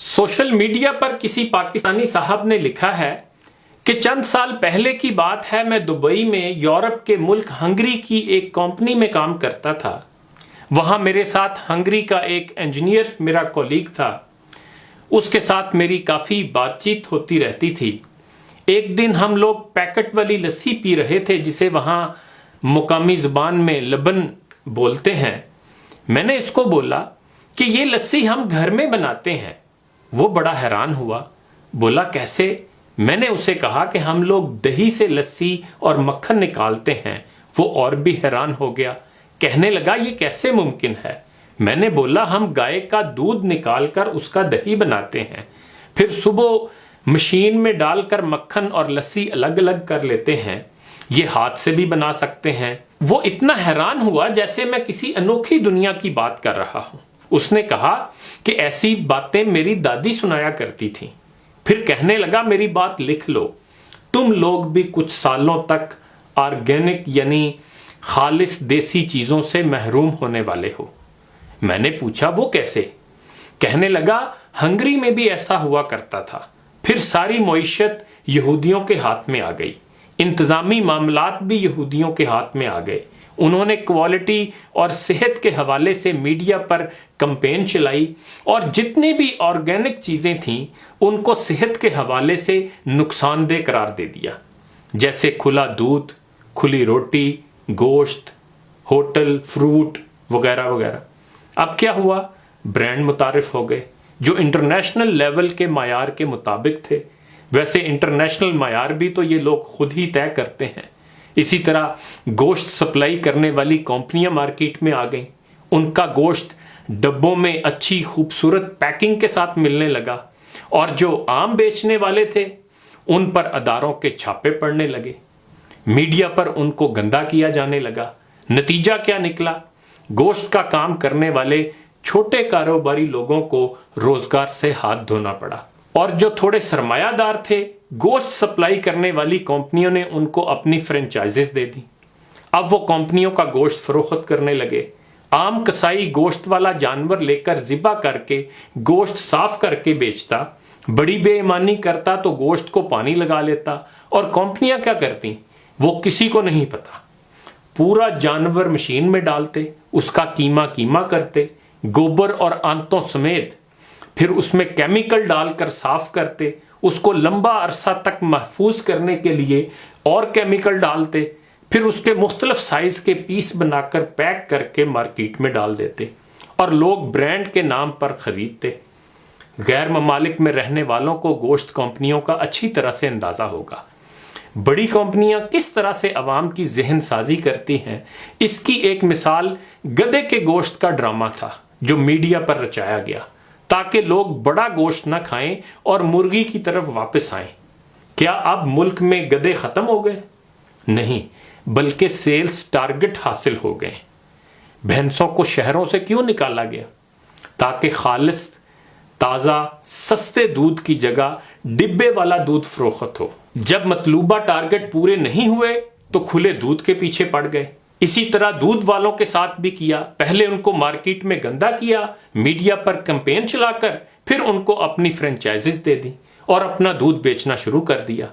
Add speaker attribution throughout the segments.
Speaker 1: Social media पर किसी पाकिस्तानी साहब ने लिखा है कि चंद साल पहले की बात है, मैं दुबई में यूरोप के मुल्क हंगरी की एक कंपनी में काम करता था। वहां मेरे साथ हंगरी का एक इंजीनियर मेरा कोलीग था। उसके साथ मेरी काफ़ी बातचीत होती रहती थी। एक दिन हम लोग पैकेट वाली लस्सी पी रहे थे, जिसे वहाँ मुकामी ज़ुबान में लबन बोलते हैं। मैंने इसको बोला कि ये लस्सी हम घर में बनाते हैं। वो बड़ा हैरान हुआ, बोला कैसे? मैंने उसे कहा कि हम लोग दही से लस्सी और मक्खन निकालते हैं। वो और भी हैरान हो गया, कहने लगा ये कैसे मुमकिन है? मैंने बोला हम गाय का दूध निकालकर उसका दही बनाते हैं, फिर सुबह मशीन में डालकर मक्खन और लस्सी अलग अलग कर लेते हैं। ये हाथ से भी बना सकते हैं। वो इतना हैरान हुआ जैसे मैं किसी अनोखी दुनिया की बात कर रहा हूं। उसने कहा कि ऐसी बातें मेरी दादी सुनाया करती थी। फिर कहने लगा मेरी बात लिख लो, तुम लोग भी कुछ सालों तक ऑर्गेनिक यानी खालिस देसी चीजों से महरूम होने वाले हो। मैंने पूछा वो कैसे? कहने लगा हंगरी में भी ऐसा हुआ करता था। फिर सारी मईशत यहूदियों के हाथ में आ गई, इंतजामी मामलात भी यहूदियों के हाथ में आ गए। उन्होंने क्वालिटी और सेहत के हवाले से मीडिया पर कैंपेन चलाई और जितनी भी ऑर्गेनिक चीजें थीं उनको सेहत के हवाले से नुकसानदेह करार दे दिया, जैसे खुला दूध, खुली रोटी, गोश्त, होटल, फ्रूट वगैरह वगैरह। अब क्या हुआ? ब्रांड मुतारिफ हो गए जो इंटरनेशनल लेवल के मायार के मुताबिक थे। वैसे इंटरनेशनल मायार भी तो ये लोग खुद ही तय करते हैं। इसी तरह गोश्त सप्लाई करने वाली कंपनियां मार्केट में आ गईं। उनका गोश्त डब्बों में अच्छी खूबसूरत पैकिंग के साथ मिलने लगा और जो आम बेचने वाले थे उन पर अदारों के छापे पड़ने लगे। मीडिया पर उनको गंदा किया जाने लगा। नतीजा क्या निकला? गोश्त का काम करने वाले छोटे कारोबारी लोगों को रोजगार से हाथ धोना पड़ा और जो थोड़े सरमायादार थे, गोश्त सप्लाई करने वाली कंपनियों ने उनको अपनी फ्रेंचाइजेस दे दी। अब वो कंपनियों का गोश्त फरोख्त करने लगे। आम कसाई गोश्त वाला जानवर लेकर ज़िबा करके गोश्त साफ करके बेचता, बड़ी बेईमानी करता तो गोश्त को पानी लगा लेता। और कंपनियां क्या करती वो किसी को नहीं पता। पूरा जानवर मशीन में डालते, उसका कीमा कीमा करते, गोबर और आंतों समेत, फिर उसमें केमिकल डालकर साफ करते, उसको लंबा अरसा तक महफूज करने के लिए और केमिकल डालते, फिर उसके मुख्तलिफ साइज के पीस बनाकर पैक करके मार्केट में डाल देते और लोग ब्रांड के नाम पर खरीदते। गैर ममालिक में रहने वालों को गोश्त कंपनियों का अच्छी तरह से अंदाजा होगा। बड़ी कंपनियां किस तरह से अवाम की जहन साजी करती हैं, इसकी एक मिसाल गधे के गोश्त का ड्रामा था जो मीडिया पर रचाया गया ताकि लोग बड़ा गोश्त न खाएं और मुर्गी की तरफ वापस आएं। क्या अब मुल्क में गधे खत्म हो गए? नहीं, बल्कि सेल्स टारगेट हासिल हो गए। भैंसों को शहरों से क्यों निकाला गया? ताकि खालिस, ताज़ा, सस्ते दूध की जगह डिब्बे वाला दूध फरोख्त हो। जब मतलूबा टारगेट पूरे नहीं हुए तो खुले दूध के पीछे पड़ गए। इसी तरह दूध वालों के साथ भी किया। पहले उनको मार्केट में गंदा किया, मीडिया पर कैंपेन चलाकर, फिर उनको अपनी फ्रेंचाइजीज दे दी और अपना दूध बेचना शुरू कर दिया।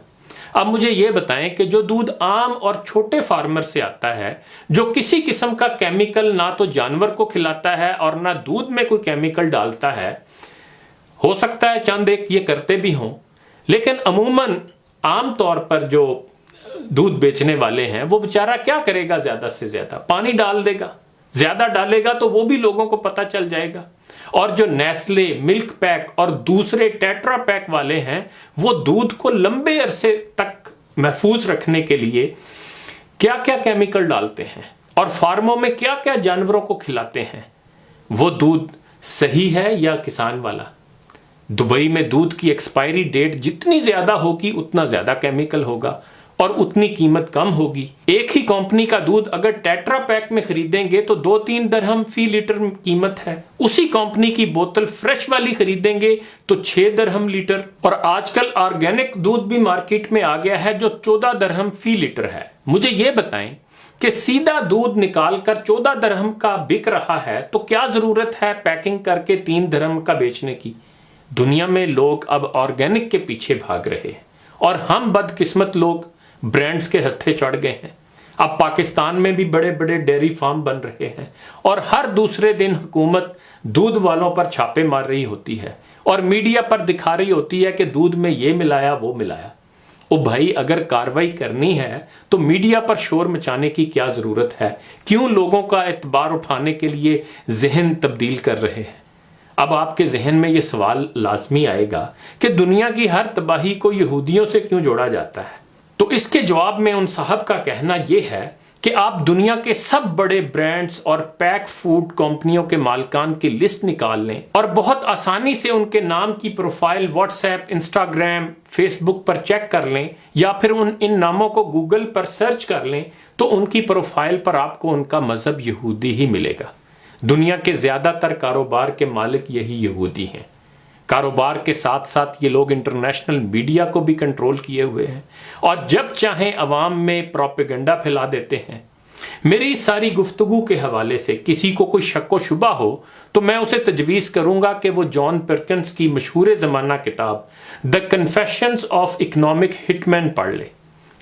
Speaker 1: अब मुझे ये बताएं कि जो दूध आम और छोटे फार्मर से आता है, जो किसी किस्म का केमिकल ना तो जानवर को खिलाता है और ना दूध में कोई केमिकल डालता है, हो सकता है चंद एक ये करते भी हों, लेकिन अमूमन आम तौर पर जो दूध बेचने वाले हैं वो बेचारा क्या करेगा? ज्यादा से ज्यादा पानी डाल देगा। ज्यादा डालेगा तो वो भी लोगों को पता चल जाएगा। और जो नेस्ले, मिल्क पैक और दूसरे टेट्रा पैक वाले हैं, वो दूध को लंबे अरसे तक महफूज रखने के लिए क्या क्या केमिकल डालते हैं और फार्मों में क्या क्या जानवरों को खिलाते हैं। वो दूध सही है या किसान वाला? दुबई में दूध की एक्सपायरी डेट जितनी ज्यादा होगी उतना ज्यादा केमिकल होगा और उतनी कीमत कम होगी। एक ही कंपनी का दूध अगर टेट्रा पैक में खरीदेंगे तो 2-3 दरहम फी लीटर कीमत है। उसी कंपनी की बोतल फ्रेश वाली खरीदेंगे तो 6 दरहम लीटर। और आजकल ऑर्गेनिक दूध भी मार्केट में आ गया है जो 14 दरहम फी लीटर है। मुझे ये बताएं कि सीधा दूध निकालकर 14 दरहम का बिक रहा है तो क्या जरूरत है पैकिंग करके 3 दरहम का बेचने की? دنیا میں لوگ اب آرگینک کے پیچھے بھاگ رہے ہیں اور ہم بدقسمت لوگ برانڈز کے ہتھے چڑھ گئے ہیں۔ اب پاکستان میں بھی بڑے بڑے ڈیری فارم بن رہے ہیں اور ہر دوسرے دن حکومت دودھ والوں پر چھاپے مار رہی ہوتی ہے اور میڈیا پر دکھا رہی ہوتی ہے کہ دودھ میں یہ ملایا وہ ملایا۔ او بھائی، اگر کاروائی کرنی ہے تو میڈیا پر شور مچانے کی کیا ضرورت ہے؟ کیوں لوگوں کا اعتبار اٹھانے کے لیے ذہن تبدیل کر رہے ہیں؟ اب آپ کے ذہن میں یہ سوال لازمی آئے گا کہ دنیا کی ہر تباہی کو یہودیوں سے کیوں جوڑا جاتا ہے؟ تو اس کے جواب میں ان صاحب کا کہنا یہ ہے کہ آپ دنیا کے سب بڑے برانڈز اور پیک فوڈ کمپنیوں کے مالکان کی لسٹ نکال لیں اور بہت آسانی سے ان کے نام کی profile WhatsApp, Instagram, Facebook پر چیک کر لیں یا پھر ان ناموں کو گوگل پر سرچ کر لیں تو ان کی پروفائل پر آپ کو ان کا مذہب یہودی ہی ملے گا۔ دنیا کے زیادہ تر کاروبار کے مالک یہی یہودی ہیں۔ کاروبار کے ساتھ ساتھ یہ لوگ انٹرنیشنل میڈیا کو بھی کنٹرول کیے ہوئے ہیں اور جب چاہیں عوام میں پروپیگنڈا پھیلا دیتے ہیں۔ میری ساری گفتگو کے حوالے سے کسی کو کوئی شک و شبہ ہو تو میں اسے تجویز کروں گا کہ وہ جان پرکنز کی مشہور زمانہ کتاب دی کنفیشنز آف اکنامک ہٹ مین پڑھ لے۔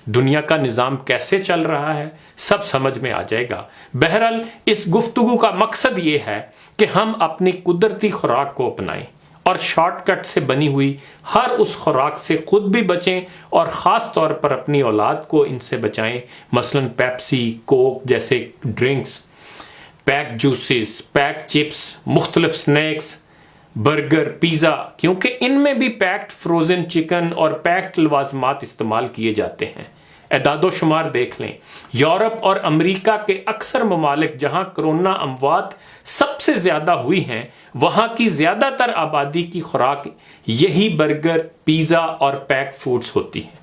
Speaker 1: دنیا کا نظام کیسے چل رہا ہے سب سمجھ میں آ جائے گا۔ بہرحال اس گفتگو کا مقصد یہ ہے کہ ہم اپنی قدرتی خوراک کو اپنائیں اور شارٹ کٹ سے بنی ہوئی ہر اس خوراک سے خود بھی بچیں اور خاص طور پر اپنی اولاد کو ان سے بچائیں، مثلا پیپسی، کوک جیسے drinks, pack juices, pack chips, مختلف سنیکس، برگر، پیزا، کیونکہ ان میں بھی پیکڈ فروزن چکن اور پیکڈ لوازمات استعمال کیے جاتے ہیں۔ اعداد و شمار دیکھ لیں، یورپ اور امریکہ کے اکثر ممالک جہاں کرونا اموات سب سے زیادہ ہوئی ہیں وہاں کی زیادہ تر آبادی کی خوراک یہی برگر، پیزا اور پیک فوڈز ہوتی ہیں۔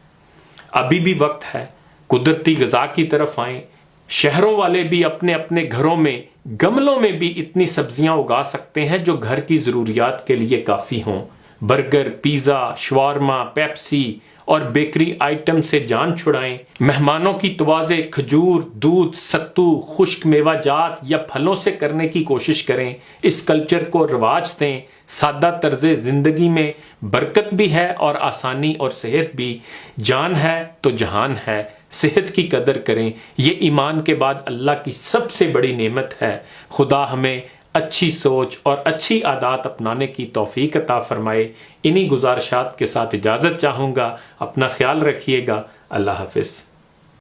Speaker 1: ابھی بھی وقت ہے، قدرتی غذا کی طرف آئیں۔ شہروں والے بھی اپنے اپنے گھروں میں گملوں میں بھی اتنی سبزیاں اگا سکتے ہیں جو گھر کی ضروریات کے لیے کافی ہوں۔ برگر، پیزا، شوارما، پیپسی اور بیکری آئٹم سے جان چھڑائیں۔ مہمانوں کی توازے کھجور، دودھ، ستو، خشک میوہ جات یا پھلوں سے کرنے کی کوشش کریں۔ اس کلچر کو رواج دیں۔ سادہ طرز زندگی میں برکت بھی ہے اور آسانی اور صحت بھی۔ جان ہے تو جہان ہے، صحت کی قدر کریں، یہ ایمان کے بعد اللہ کی سب سے بڑی نعمت ہے۔ خدا ہمیں اچھی سوچ اور اچھی عادات اپنانے کی توفیق عطا فرمائے۔ انہی گزارشات کے ساتھ اجازت چاہوں گا۔ اپنا خیال رکھیے گا۔ اللہ حافظ۔